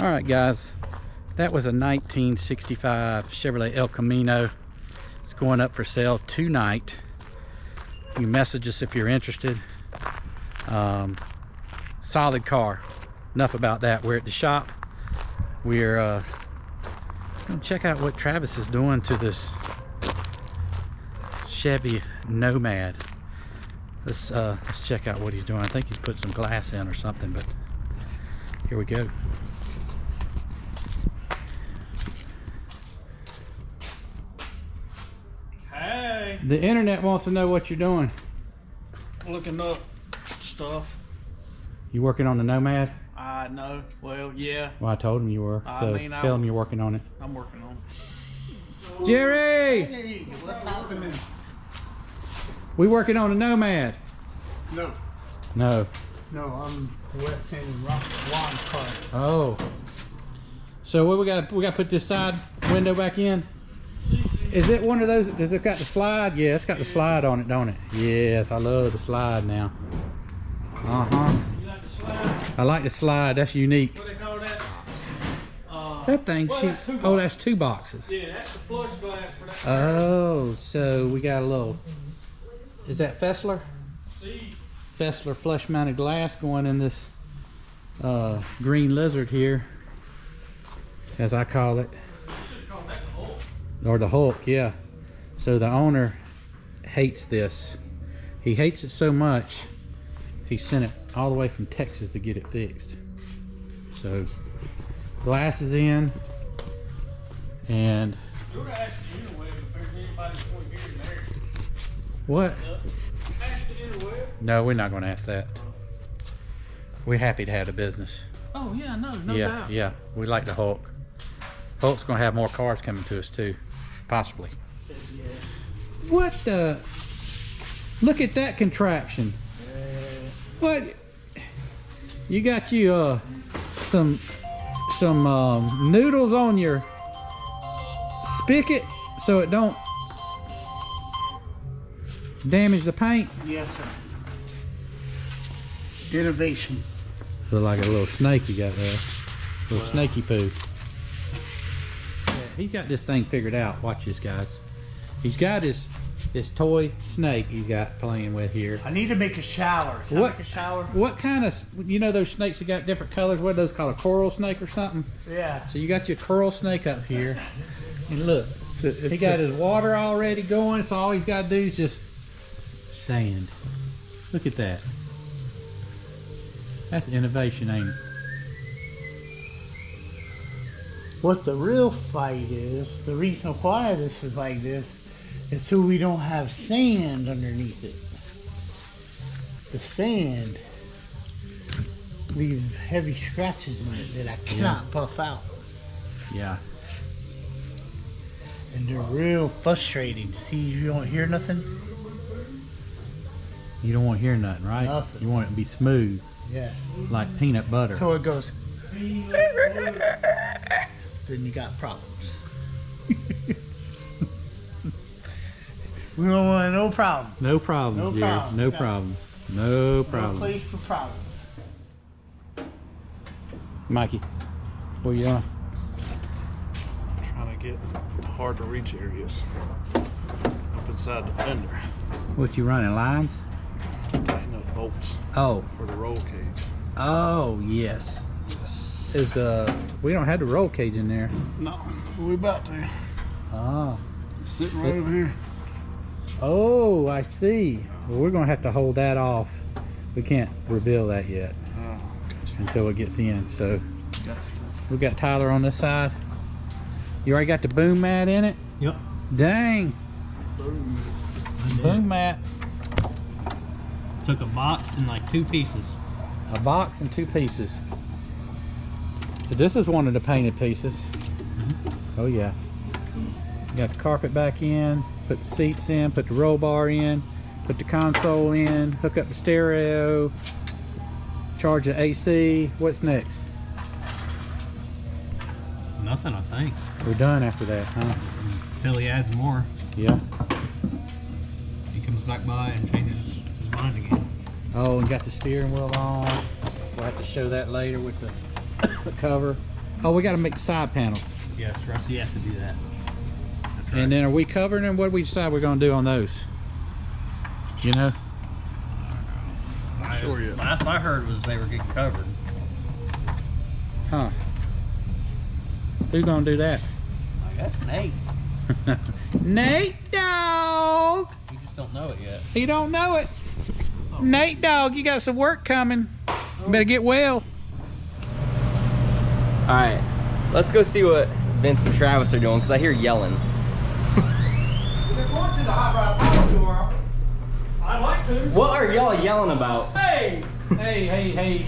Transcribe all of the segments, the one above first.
All right, guys, that was a 1965 Chevrolet El Camino. It's going up for sale tonight. You message us if you're interested. Solid car. Enough about that. We're at the shop. We're gonna check out what Travis is doing to this Chevy Nomad. Let's check out what he's doing. I think he's put some glass in or something, but here we go. Hey. The internet wants to know what you're doing. Looking up stuff. You working on the Nomad? I know. Well, yeah. Well, I told him you were. So tell him you're working on it. I'm working on it. Jerry! Hey, what's happening? We working on a Nomad? No. No. No, I'm wet sanding Juan's car. Oh. So what we got to put this side window back in? Is it one of those, does it got the slide? Yeah, it's got the slide on it, don't it? Yes, I love the slide now. Uh-huh. You like the slide? I like the slide, that's unique. What do they call that? That thing, well, that's two oh, that's two boxes. Yeah, that's the flush glass for that. Oh, so we got a little, is that Fessler? See? Fessler flush mounted glass going in this green lizard here, as I call it. You should have called that the Hulk. Or the Hulk, yeah. So the owner hates this. He hates it so much, he sent it all the way from Texas to get it fixed. So glass is in, and We were asking you anyway if there's anybody before you get in there. what? Ask it anyway. No, we're not going to ask that. We're happy to have the business. Oh yeah, no yeah, doubt. yeah. We like the Hulk. Hulk's going to have more cars coming to us too, possibly. What the? Look at that contraption. What? You got you some noodles on your spigot so it don't damage the paint. Yes, sir. Innovation. Look like a little snake you got there. Little snaky poo. Yeah, he's got this thing figured out. Watch this, guys. He's got his toy snake he's got playing with here. I need to make a shower. Can I make a shower? What kind of, you know those snakes that got different colors? What are those called? A coral snake or something? Yeah. So you got your coral snake up here. And look, he got his water already going, so all he's got to do is just sand. Look at that. That's innovation, ain't it? What the real fight is, the reason why this is like this, is so we don't have sand underneath it. The sand leaves heavy scratches in it that I cannot puff out. Yeah. And they're real frustrating. See, you don't hear nothing? You don't want to hear nothing, right? Nothing. You want it to be smooth, Yeah. like peanut butter. So it goes. Then you got problems. We don't want no problems. No problems, No Jerry. problems. No problems. No No problems. place for problems. Mikey, what are you doing? Trying to get the hard to reach areas up inside the fender. What you running, lines? Tighten up bolts Oh, for the roll cage. oh yes. Is we don't have the roll cage in there. No, we about to. Ah. It's sitting right over here. Oh, I see. Well, we're gonna have to hold that off. We can't reveal that yet Oh, gotcha. until it gets in. So Gotcha. we got Tyler on this side. You already got the boom mat in it? Yep. Dang. Boom. Boom mat. Took a box and like 2 pieces. A box and 2 pieces. But this is one of the painted pieces. Oh yeah. Got the carpet back in, put the seats in, put the roll bar in, put the console in, hook up the stereo, charge the AC. What's next? Nothing, I think. We're done after that, huh? Until he adds more. Yeah. He comes back by and changes his mind again. Oh, and got the steering wheel on. We'll have to show that later with the cover. Oh, we got to make the side panels. Yes, Rusty has to do that. That's right. And then are we covering them? What do we decide we're going to do on those? You know? Not sure yet. Last I heard was they were getting covered. Huh. Who's going to do that? I guess Nate. Nate Dog! You just don't know it yet. You don't know it. Nate Dog, you got some work coming. You better get well. All right, let's go see what Vince and Travis are doing because I hear yelling. We're going to the Hot Rod Power Tour. I'd like to. What are y'all yelling about? Hey, Hey,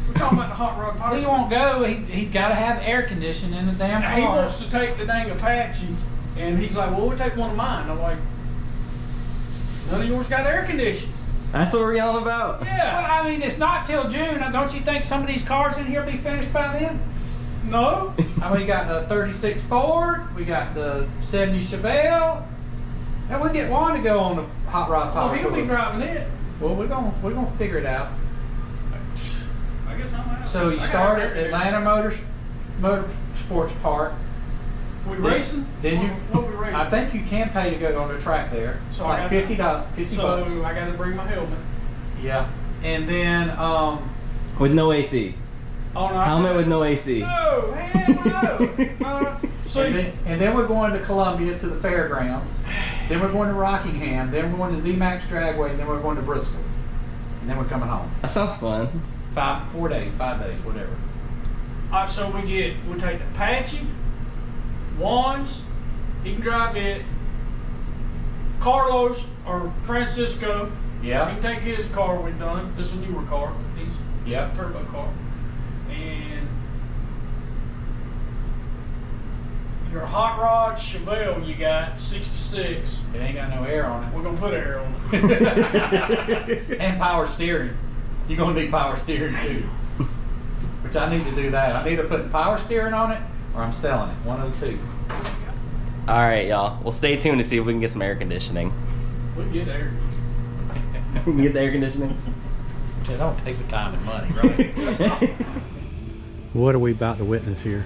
we're talking about the hot rod power. he won't go. He's got to have air conditioning in the damn He car. wants to take the dang Apache, and he's like, well, we'll take one of mine. I'm like, none of yours got air conditioning. That's what we're yelling about? Yeah. Well, I mean, it's not till June. Don't you think some of these cars in here will be finished by then? No. I mean, we got the 36 Ford, we got the 70 Chevelle, and we get Juan to go on the Hot Rod Oh, Power he'll Tour. be driving it. Well, we're gonna figure it out. I guess I'm out. So you I got start air at conditioning. Atlanta Motorsports Park. We racing? Then you, What we racing? I think you can pay to go on the track there. So Like I got- $50 So bucks. I got to bring my helmet. Yeah, and then With no AC. Oh, no, Helmet with no AC. No, man, no. See, and then we're going to Columbia to the fairgrounds. Then we're going to Rockingham. Then we're going to Z-Max Dragway. And then we're going to Bristol. And then we're coming home. That sounds fun. 5 days, whatever. all right, so we take the Apache, Juan's, he can drive it. Carlos or Francisco, he Yeah. can take his car we're done. This is a newer car. He's Yep. a turbo car. And your hot rod Chevelle you got 66. It ain't got no air on We're gonna put air on it. it. And power steering. You're gonna need power steering too. Which I need to do that. I'm either putting power steering on it or I'm selling it. One of the two. All right, y'all. Well, stay tuned to see if we can get some air conditioning. We can get air. We can get the air conditioning. It don't take the time and money, right? What are we about to witness here?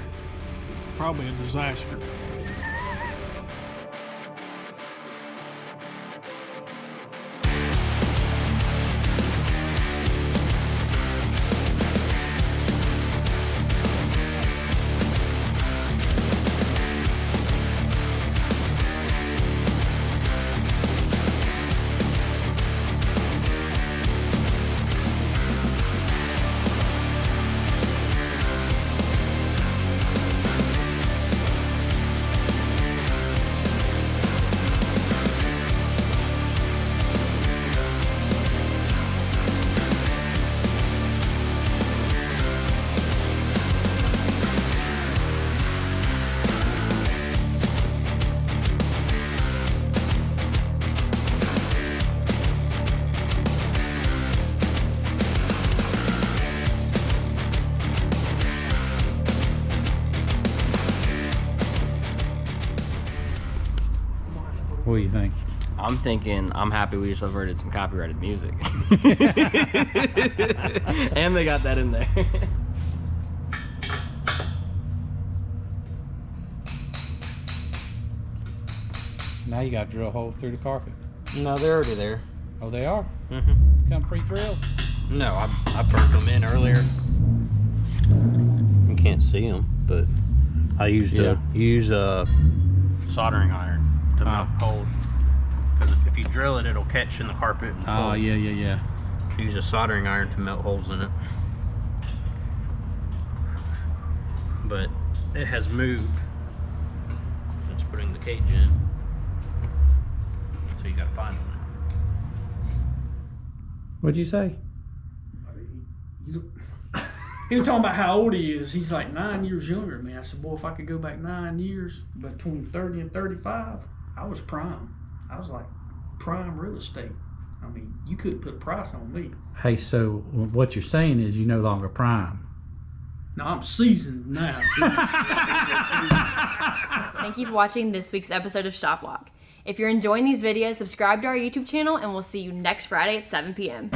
Probably a disaster. What do you think? I'm thinking, I'm happy we just averted some copyrighted music. And they got that in there. Now you got to drill a hole through the carpet. No, they're already there. Oh, they are? Mm-hmm. Come pre-drilled? No, I burnt them in earlier. You can't see them, but I used a soldering iron to melt holes. Because if you drill it, it'll catch in the carpet. And Oh, pull. yeah. Use a soldering iron to melt holes in it. But it has moved since putting the cage in. So you gotta find one. What'd you say? He was talking about how old he is. He's like 9 years younger than me. I said, boy, if I could go back 9 years, between 30 and 35, I was prime. I was like prime real estate. I mean, you couldn't put a price on me. Hey, so what you're saying is you no longer prime. Now I'm seasoned now. Thank you for watching this week's episode of Shop Walk. If you're enjoying these videos, subscribe to our YouTube channel and we'll see you next Friday at 7 p.m.